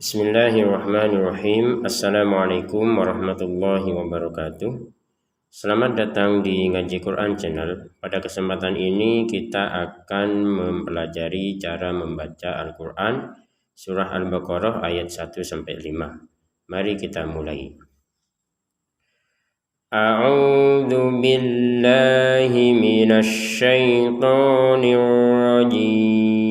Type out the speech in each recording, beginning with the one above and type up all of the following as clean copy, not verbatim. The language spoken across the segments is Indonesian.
Bismillahirrahmanirrahim. Assalamualaikum warahmatullahi wabarakatuh. Selamat datang di Ngaji Quran Channel. Pada kesempatan ini kita akan mempelajari cara membaca Al-Quran Surah Al-Baqarah ayat 1-5. Mari kita mulai. A'udzu billahi minasy syaithanir rajim.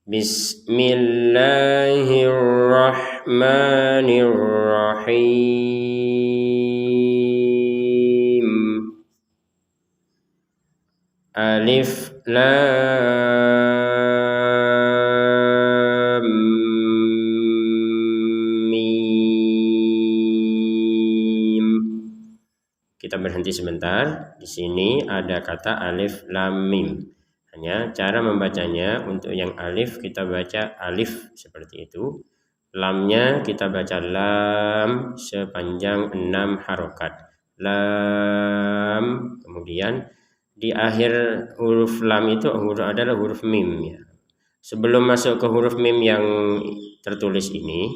Bismillahirrahmanirrahim. Alif lam mim. Kita berhenti sebentar. Di sini ada kata alif lam mim. Hanya cara membacanya, untuk yang alif kita baca alif seperti itu. Lamnya kita baca lam sepanjang 6 harokat. Lam. Kemudian di akhir huruf lam itu adalah huruf mim ya. Sebelum masuk ke huruf mim yang tertulis ini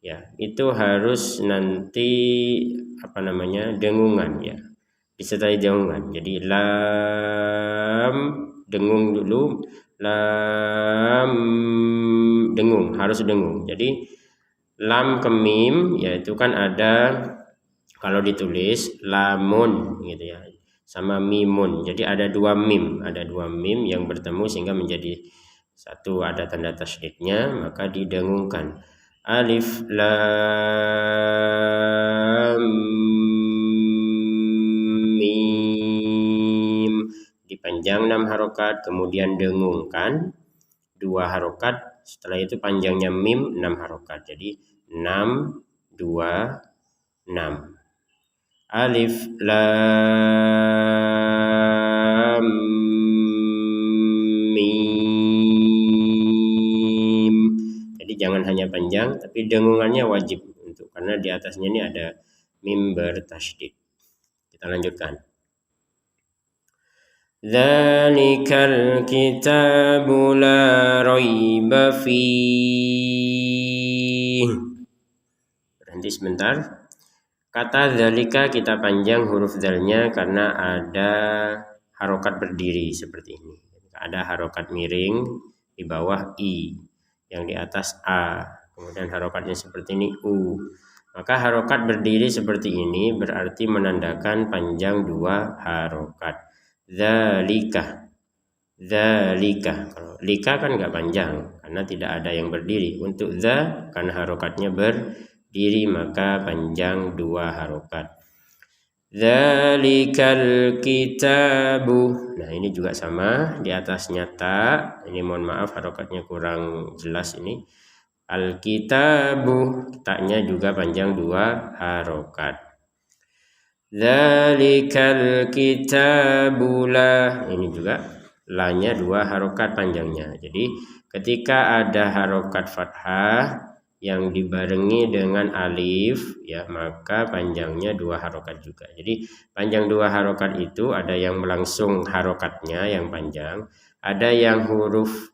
ya, itu harus nanti dengungan ya. Disertai dengungan. Jadi lam dengung dulu, lam dengung, harus dengung. Jadi lam ke mim yaitu kan ada, kalau ditulis lamun gitu ya, sama mimun. Jadi ada dua mim yang bertemu sehingga menjadi satu, ada tanda tasydidnya, maka didengungkan. Alif lam panjang 6 harokat, kemudian dengungkan 2 harokat, setelah itu panjangnya mim 6 harokat. Jadi 6, 2, 6. Alif lam mim. Jadi jangan hanya panjang, tapi dengungannya wajib karena di atasnya ini ada mim bertasydid. Kita lanjutkan. Dzalikal kitabu la raiba fiih. Berhenti sebentar. Kata dzalika kita panjang huruf dzalnya karena ada harokat berdiri seperti ini. Ada harokat miring di bawah i, yang di atas a. Kemudian harokatnya seperti ini u. Maka harokat berdiri seperti ini berarti menandakan panjang 2 harokat. Dzalika. Kalau lika kan nggak panjang karena tidak ada yang berdiri. Untuk dza karena harokatnya berdiri maka panjang 2 harokat. Dzalikal kitabu. Nah ini juga sama, di atasnya ta. Ini mohon maaf harokatnya kurang jelas ini. Al-kitabu, ta-nya juga panjang 2 harokat. Dzalikal kitabu la, ini juga la-nya 2 harokat panjangnya. Jadi ketika ada harokat fathah yang dibarengi dengan alif ya, maka panjangnya 2 harokat juga. Jadi panjang 2 harokat itu ada yang melangsung harokatnya yang panjang, ada yang huruf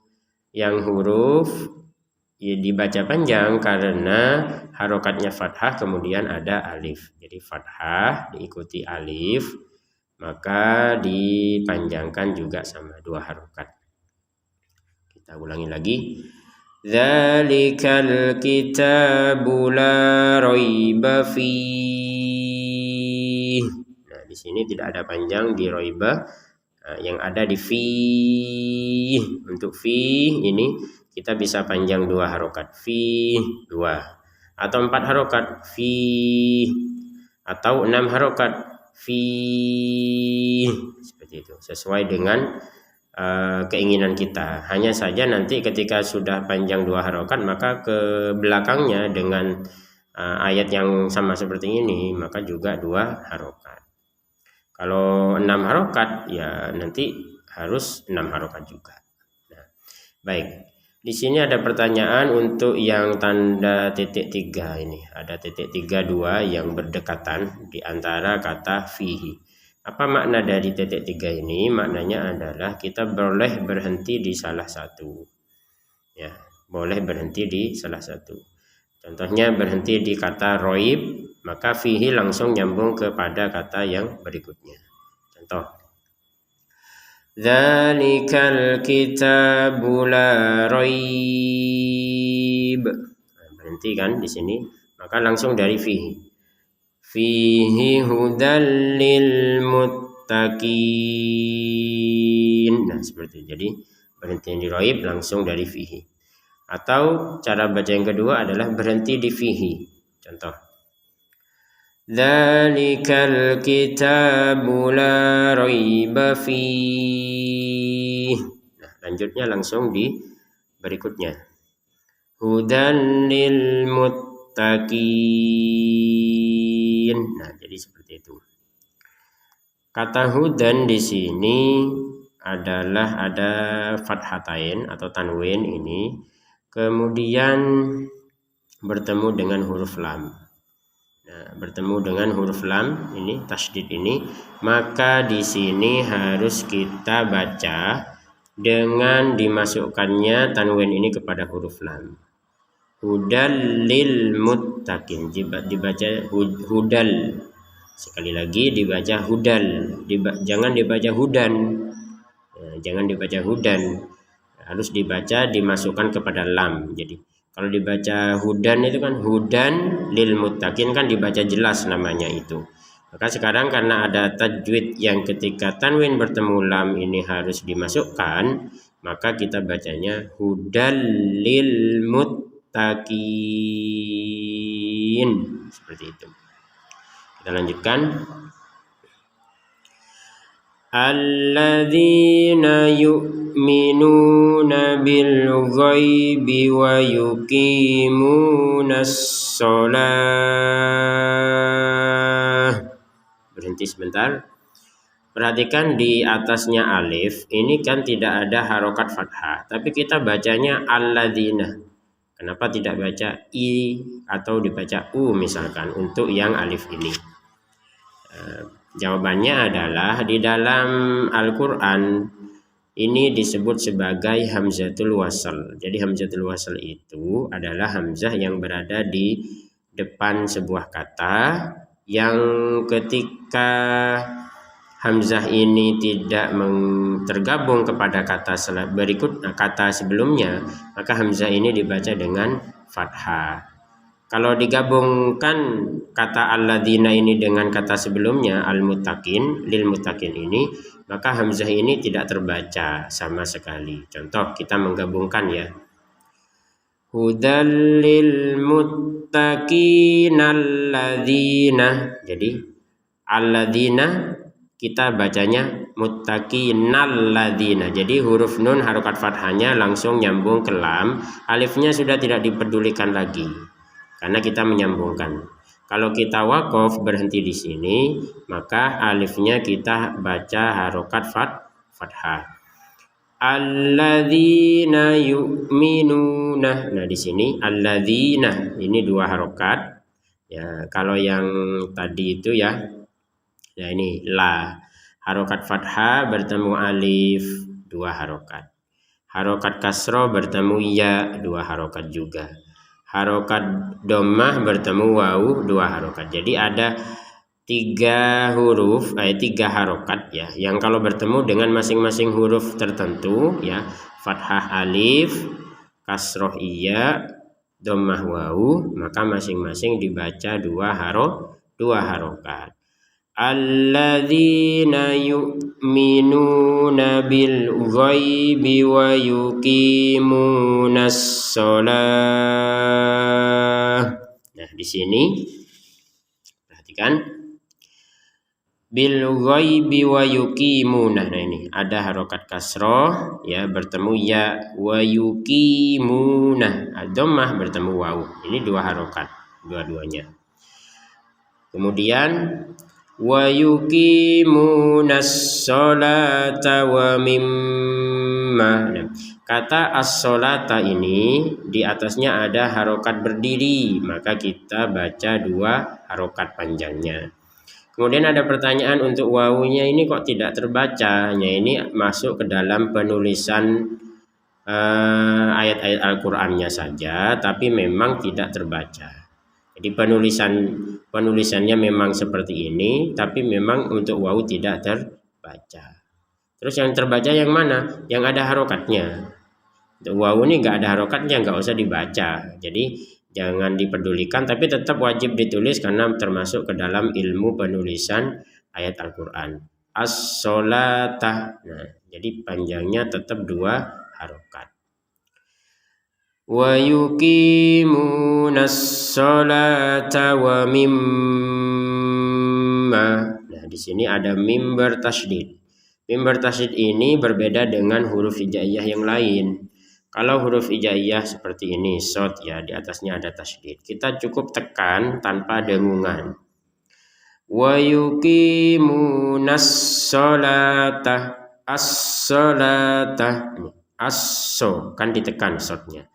ya dibaca panjang karena harokatnya fathah kemudian ada alif. Jadi fathah diikuti alif maka dipanjangkan juga sama 2 harokat. Kita ulangi lagi. Dzalikal kitabu la raiba fiih. Nah, di sini tidak ada panjang di raiba. Nah, yang ada di fiih. Untuk fiih ini kita bisa panjang 2 harokat. Fiih 2. Atau 4 harokat. Fiih. Atau 6 harokat. Fiih. Seperti itu. Sesuai dengan keinginan kita. Hanya saja nanti ketika sudah panjang 2 harokat maka ke belakangnya dengan ayat yang sama seperti ini maka juga 2 harokat. Kalau 6 harokat ya nanti harus 6 harokat juga. Nah, baik. Di sini ada pertanyaan untuk yang tanda titik 3 ini. Ada titik 3 2 yang berdekatan di antara kata fihi. Apa makna dari titik 3 ini? Maknanya adalah kita boleh berhenti di salah satu. Ya, boleh berhenti di salah satu. Contohnya berhenti di kata roib, maka fihi langsung nyambung kepada kata yang berikutnya. Contoh, dzalikal kitabu la raib. Berhenti kan di sini, maka langsung dari fihi. Fihi hudal lil muttaqin. Nah, seperti itu. Jadi berhenti di roib langsung dari fihi. Atau cara baca yang kedua adalah berhenti di fihi. Contoh, dzalikal kitabu la raiba fihi. Nah, lanjutnya langsung di berikutnya. Hudan lil muttaqin. Nah, jadi seperti itu. Kata hudan di sini adalah ada fathatain atau tanwin ini, kemudian bertemu dengan huruf lam. Nah, bertemu dengan huruf lam ini, tasydid ini, maka di sini harus kita baca dengan dimasukkannya tanwin ini kepada huruf lam. Hudal lil muttaqin, dibaca hudal. Sekali lagi dibaca hudal, jangan dibaca hudan. Nah, jangan dibaca hudan, harus dibaca dimasukkan kepada lam. Jadi kalau dibaca hudan itu kan hudan lil muttaqin, kan dibaca jelas namanya itu. Maka sekarang karena ada tajwid yang ketika tanwin bertemu lam ini harus dimasukkan, maka kita bacanya hudal lil muttaqin. Seperti itu. Kita lanjutkan. Alladzina yu'minuna bil ghaibi wa yuqimunas shalah. Berhenti sebentar. Perhatikan di atasnya alif, ini kan tidak ada harokat fathah, tapi kita bacanya alladzina. Kenapa tidak baca i atau dibaca u misalkan untuk yang alif ini? Jawabannya adalah di dalam Al-Quran ini disebut sebagai hamzatul wasl. Jadi hamzatul wasl itu adalah hamzah yang berada di depan sebuah kata, yang ketika hamzah ini tidak tergabung kepada kata kata sebelumnya, maka hamzah ini dibaca dengan fathah. Kalau digabungkan kata alladzina ini dengan kata sebelumnya al-muttaqin, lil muttaqin ini, maka hamzah ini tidak terbaca sama sekali. Contoh, kita menggabungkan ya. Hudal lil muttaqin alladzina. Jadi alladzina kita bacanya muttaqinal ladzina. Jadi huruf nun harokat fathahnya langsung nyambung ke lam, alifnya sudah tidak dipedulikan lagi karena kita menyambungkan. Kalau kita waqaf berhenti di sini, maka alifnya kita baca harokat fathah. Alladzina yu'minuna. Nah, di sini alladzina ini dua harokat. Ya, kalau yang tadi itu ya. Nah, ini la. Harokat fathah bertemu alif, dua harokat. Harokat kasroh bertemu ya, dua harokat juga. Harokat dhammah bertemu wawu, dua harokat. Jadi ada tiga harokat ya, yang kalau bertemu dengan masing-masing huruf tertentu ya, fathah alif, kasroh iya, dhammah wawu, maka masing-masing dibaca dua harokat. Alladzina yu'minuna bil ghaibi wa yuqimunas shalah. Nah, di sini perhatikan bil ghaibi wa yuqimuna. Nah, ini ada harokat kasroh ya, bertemu ya, wa yuqimuna, dhammah bertemu wawu. Ini dua harokat dua-duanya. Kemudian wa yuqimunas sholata wa mimma. Kata as-sholata ini di atasnya ada harokat berdiri, maka kita baca dua harokat panjangnya. Kemudian ada pertanyaan untuk wawunya ini kok tidak terbaca. Ini masuk ke dalam penulisan ayat-ayat Al-Qur'annya saja, tapi memang tidak terbaca. Jadi penulisannya memang seperti ini, tapi memang untuk wawu tidak terbaca. Terus yang terbaca yang mana? Yang ada harokatnya. Untuk wawu ini nggak ada harokatnya, nggak usah dibaca. Jadi jangan dipedulikan, tapi tetap wajib ditulis karena termasuk ke dalam ilmu penulisan ayat Al-Quran. As-solatah. Nah, jadi panjangnya tetap 2 harokat. Wa yuqimunas sholata wa mimma. Nah, di sini ada mim bertasydid. Mim bertasydid ini berbeda dengan huruf hijaiyah yang lain. Kalau huruf hijaiyah seperti ini, shod ya, di atasnya ada tasydid. Kita cukup tekan tanpa dengungan. Wa yuqimunas sholata, as-sholata. As-so kan ditekan shodnya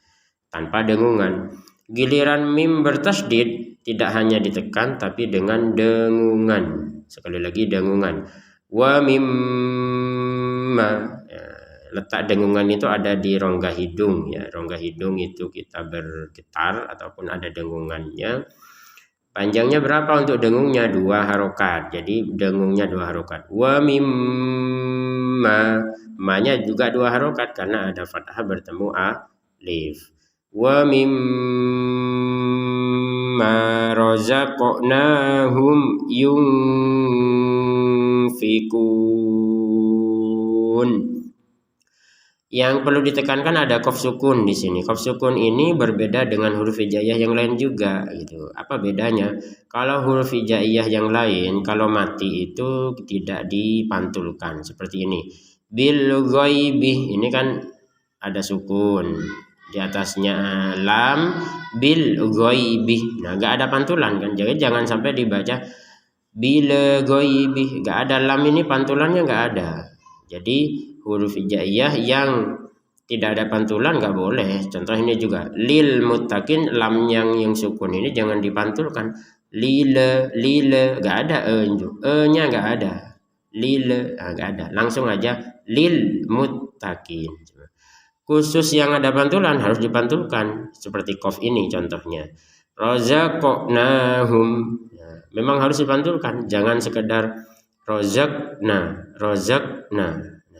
tanpa dengungan. Giliran mim bertasydid tidak hanya ditekan tapi dengan dengungan. Sekali lagi dengungan. Wa mimma. Ya, letak dengungan itu ada di rongga hidung ya. Rongga hidung itu kita bergetar ataupun ada dengungannya. Panjangnya berapa untuk dengungnya? 2 harokat. Jadi dengungnya 2 harokat. Wa mimma. Ma-nya juga 2 harokat karena ada fathah bertemu alif. Wa mimma razaqnahum yunfikun. Yang perlu ditekankan ada qaf sukun di sini. Qaf sukun ini berbeda dengan huruf hijaiyah yang lain juga gitu. Apa bedanya? Kalau huruf hijaiyah yang lain kalau mati itu tidak dipantulkan seperti ini. Bil ghaibi ini kan ada sukun. Di atasnya lam bil ghaibi. Nah, enggak ada pantulan kan. Jadi jangan sampai dibaca bil ghaibi. Enggak ada lam ini pantulannya enggak ada. Jadi huruf hijaiyah yang tidak ada pantulan nggak boleh. Contoh ini juga lil muttaqin, lam yang sukun ini jangan dipantulkan. Lile nggak ada nya nggak ada. Lile nggak ada. Langsung aja lil muttaqin. Khusus yang ada pantulan harus dipantulkan seperti qaf ini contohnya. Razaqnahum. Nah, memang harus dipantulkan. Jangan sekedar rozakna.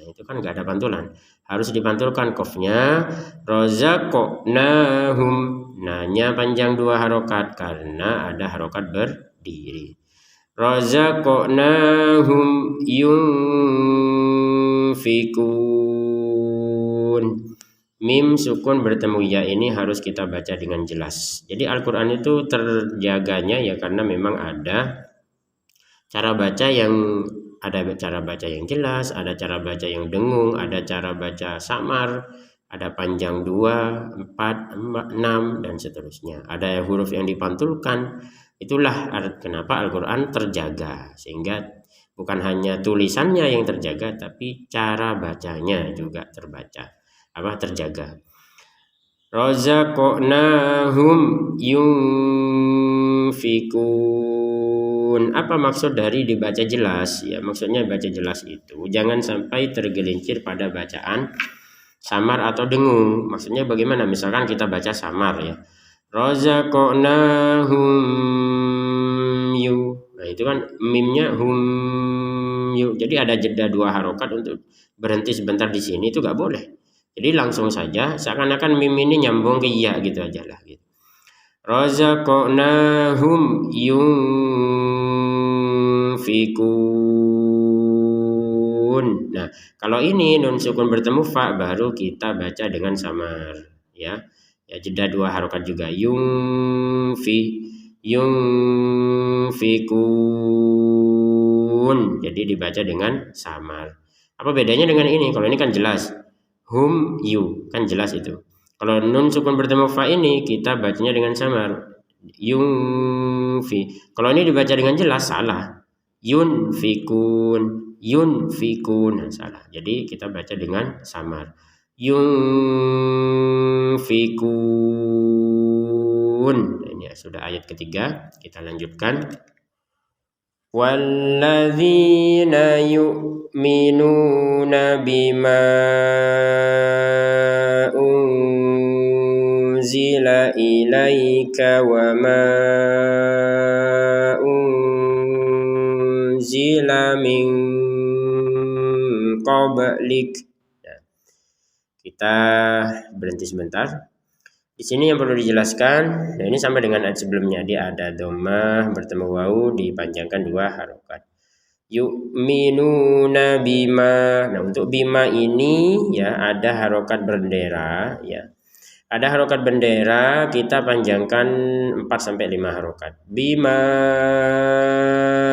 Itu kan nggak ada pantulan, harus dipantulkan qafnya. Razaqnahum, nanya panjang 2 harokat karena ada harokat berdiri. Razaqnahum yunfikun. Mim sukun bertemu ya ini harus kita baca dengan jelas. Jadi Al-Quran itu terjaganya ya karena memang ada cara baca yang jelas, ada cara baca yang dengung, ada cara baca samar, ada panjang 2, 4, 6 dan seterusnya. Ada huruf yang dipantulkan. Itulah kenapa Al-Quran terjaga, sehingga bukan hanya tulisannya yang terjaga tapi cara bacanya juga terjaga. Razaqnahum yunfikun. Apa maksud dari dibaca jelas? Ya, maksudnya baca jelas itu jangan sampai tergelincir pada bacaan samar atau dengung. Maksudnya bagaimana? Misalkan kita baca samar ya. Razaqnahum yu. Nah, itu kan mimnya hum yu. Jadi ada jeda 2 harokat untuk berhenti sebentar di sini, itu nggak boleh. Jadi langsung saja seakan-akan mim ini nyambung ke ya gitu aja lah gitu. Razaqnahum yunfikun. Nah, kalau ini nun sukun bertemu fa baru kita baca dengan samar ya. Ya jeda 2 harokat juga. Yunfikun. Jadi dibaca dengan samar. Apa bedanya dengan ini? Kalau ini kan jelas. Hum yu kan jelas itu. Kalau nun sukun bertemu fa ini kita bacanya dengan samar. Yunfi. Kalau ini dibaca dengan jelas salah. Yunfikun. Nah, salah. Jadi kita baca dengan samar. Yunfikun. Ini sudah ayat ketiga. Kita lanjutkan. Walladzina yu'minuna bima unzila ilaika wa ma unzila min qablik. Nah, kita berhenti sebentar. Di sini yang perlu dijelaskan, nah ini sama dengan ayat sebelumnya, dia ada dhammah bertemu wawu dipanjangkan 2 harokat. Yu'minuna bima. Nah, untuk bima ini ya ada harokat bendera ya. Ada harokat bendera kita panjangkan 4 sampai 5 harokat. Bima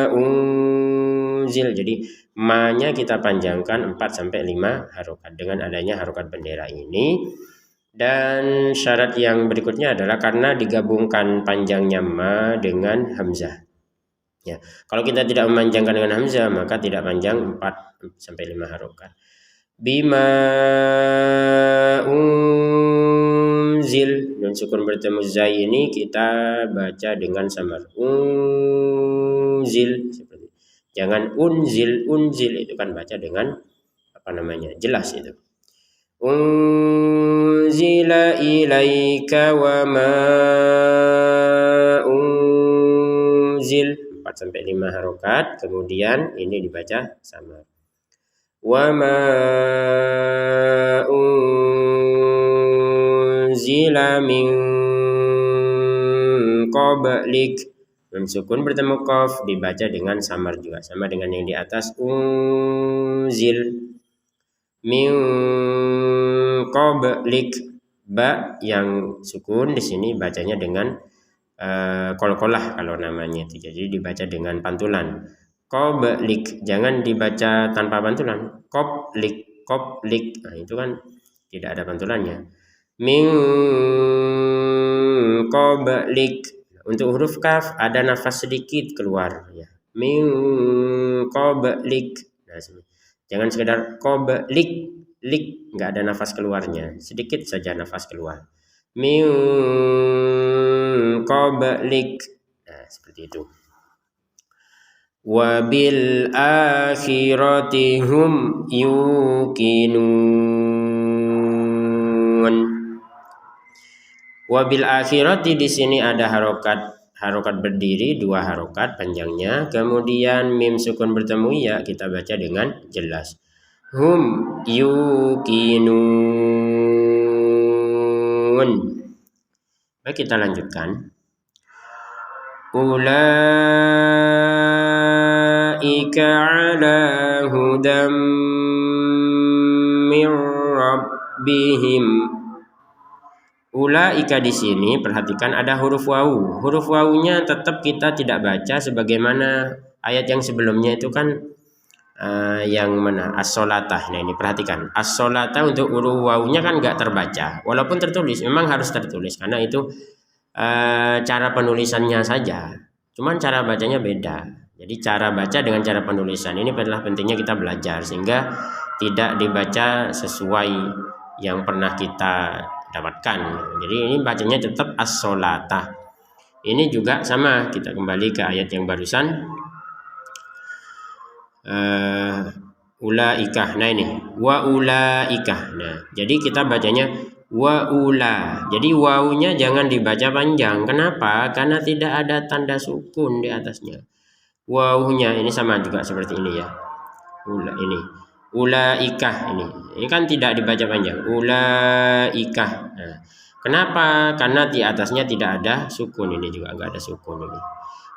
unzil. Jadi ma-nya kita panjangkan 4 sampai 5 harokat dengan adanya harokat bendera ini. Dan syarat yang berikutnya adalah karena digabungkan panjangnya ma dengan hamzah. Ya, kalau kita tidak memanjangkan dengan hamzah maka tidak panjang 4 sampai 5 harokat. Bima unzil, dan sukun bertemu zai ini kita baca dengan samar. Unzil seperti. Jangan unzil, itu kan baca dengan jelas itu. Unzila ilaika wa ma unzil 4 sampai 5 harokat, kemudian ini dibaca sama. Wa ma unzila min qablik, nun sukun bertemu qaf dibaca dengan samar juga, sama dengan yang di atas. Unzil min qablik, ba yang sukun di sini bacanya dengan qalqalah kalau namanya itu. Jadi dibaca dengan pantulan. Qablik jangan dibaca tanpa pantulan. Qablik. Nah, itu kan tidak ada pantulannya. Min qablik. Untuk huruf kaf ada nafas sedikit keluar ya. Min qablik. Nah, jangan sekedar qablik, nggak ada nafas keluarnya, sedikit saja nafas keluar. Min qablik. Nah, seperti itu. Wa bil akhirati hum yuqinun. Wa bil akhirati di sini ada harokat berdiri 2 harokat panjangnya, kemudian mim sukun bertemu ya kita baca dengan jelas. Hum yuqinun. Baik, kita lanjutkan. Ulaika ala hudam min rabbihim. Ulaika di sini perhatikan ada huruf wawu. Huruf wawunya tetap kita tidak baca sebagaimana ayat yang sebelumnya itu kan yang mana as-sholatah. Nah, ini perhatikan as-sholatah untuk huruf wawunya kan nggak terbaca, walaupun tertulis memang harus tertulis karena itu cara penulisannya saja, cuman cara bacanya beda. Jadi cara baca dengan cara penulisan ini adalah pentingnya kita belajar sehingga tidak dibaca sesuai yang pernah kita dapatkan. Jadi ini bacanya tetap as-sholatah. Ini juga sama, kita kembali ke ayat yang barusan. Ulaikah. Nah ini wa ulaikah. Nah, jadi kita bacanya wa ula. Jadi wawunya jangan dibaca panjang. Kenapa? Karena tidak ada tanda sukun di atasnya. Wawunya ini sama juga seperti ini ya. Ini ulaikah ini kan tidak dibaca panjang. Ulaikah. Nah, kenapa? Karena di atasnya tidak ada sukun. Ini juga enggak ada sukun ini.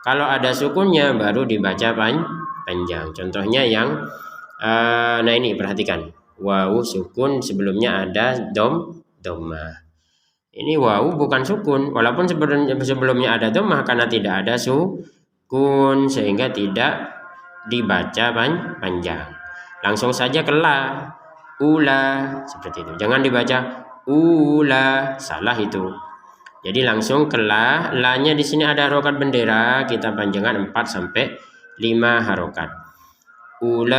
Kalau ada sukunnya baru dibaca panjang. Contohnya yang nah ini perhatikan. Wawu sukun sebelumnya ada dhammah. Ini wawu bukan sukun, walaupun sebelumnya ada dhammah karena tidak ada sukun sehingga tidak dibaca panjang. Langsung saja ke la, ula seperti itu. Jangan dibaca ula, salah itu. Jadi langsung ke la, la-nya di sini ada harokat bendera, kita panjangkan 4 sampai 5 harokat. Ulaika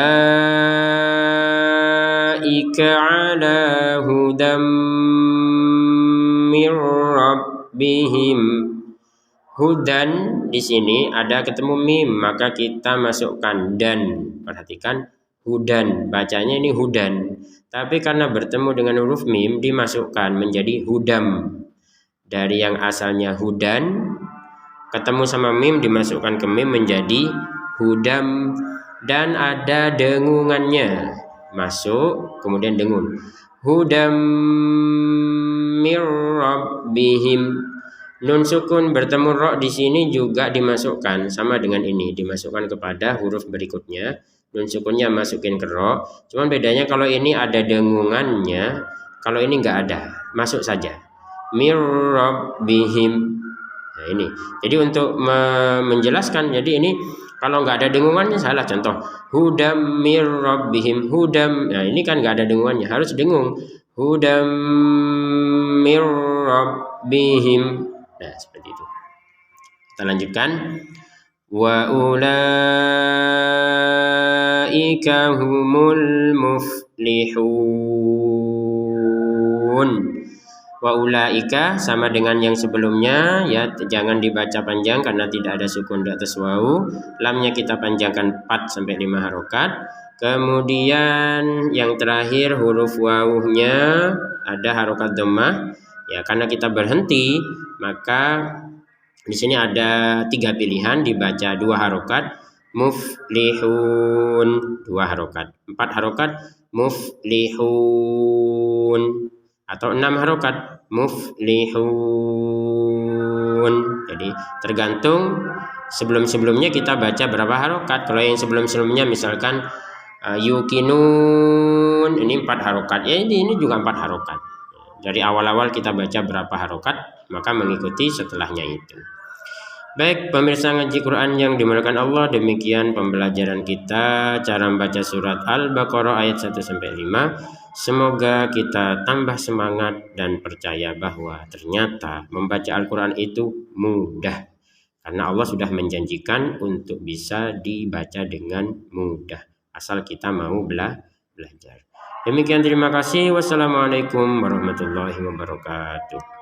ala hudam mir rabbihim. Hudan di sini ada ketemu mim, maka kita masukkan dan. Perhatikan hudan, bacanya ini hudan. Tapi karena bertemu dengan huruf mim dimasukkan menjadi hudam. dari yang asalnya hudan ketemu sama mim dimasukkan ke mim menjadi hudam, dan ada dengungannya, masuk kemudian dengun, hudam mir rabbihim. Nun sukun bertemu ro di sini juga dimasukkan sama dengan ini, dimasukkan kepada huruf berikutnya. Nun sukunnya masukin ke ro, cuman bedanya kalau ini ada dengungannya, kalau ini enggak ada, masuk saja. Mir rabbihim. Nah ini. Jadi untuk menjelaskan, jadi ini kalau enggak ada dengungannya salah. Contoh, hudam mir rabbihim, hudam. Nah ini kan enggak ada dengungannya, harus dengung. Hudam mir rabbihim. Nah, seperti itu. Kita lanjutkan. Wa ulaika humul muflihun. Wa ulaika sama dengan yang sebelumnya, ya, jangan dibaca panjang karena tidak ada sukun di atas wawu. Lamnya kita panjangkan 4 sampai 5 harokat. Kemudian yang terakhir huruf wawunya ada harokat dhammah. Ya, karena kita berhenti, maka di sini ada 3 pilihan, dibaca 2 harokat, muflihun 2 harokat, 4 harokat muflihun, atau 6 harokat muflihun. Jadi tergantung sebelum-sebelumnya kita baca berapa harokat. Kalau yang sebelum-sebelumnya misalkan yukinun, ini 4 harokat, ya ini juga 4 harokat. Dari awal-awal kita baca berapa harokat, maka mengikuti setelahnya itu. Baik pemirsa ngaji Quran yang dimuliakan Allah, demikian pembelajaran kita cara membaca surat Al-Baqarah ayat 1-5. Semoga kita tambah semangat dan percaya bahwa ternyata membaca Al-Quran itu mudah, karena Allah sudah menjanjikan untuk bisa dibaca dengan mudah, asal kita mau belajar. Demikian, terima kasih. Wassalamualaikum warahmatullahi wabarakatuh.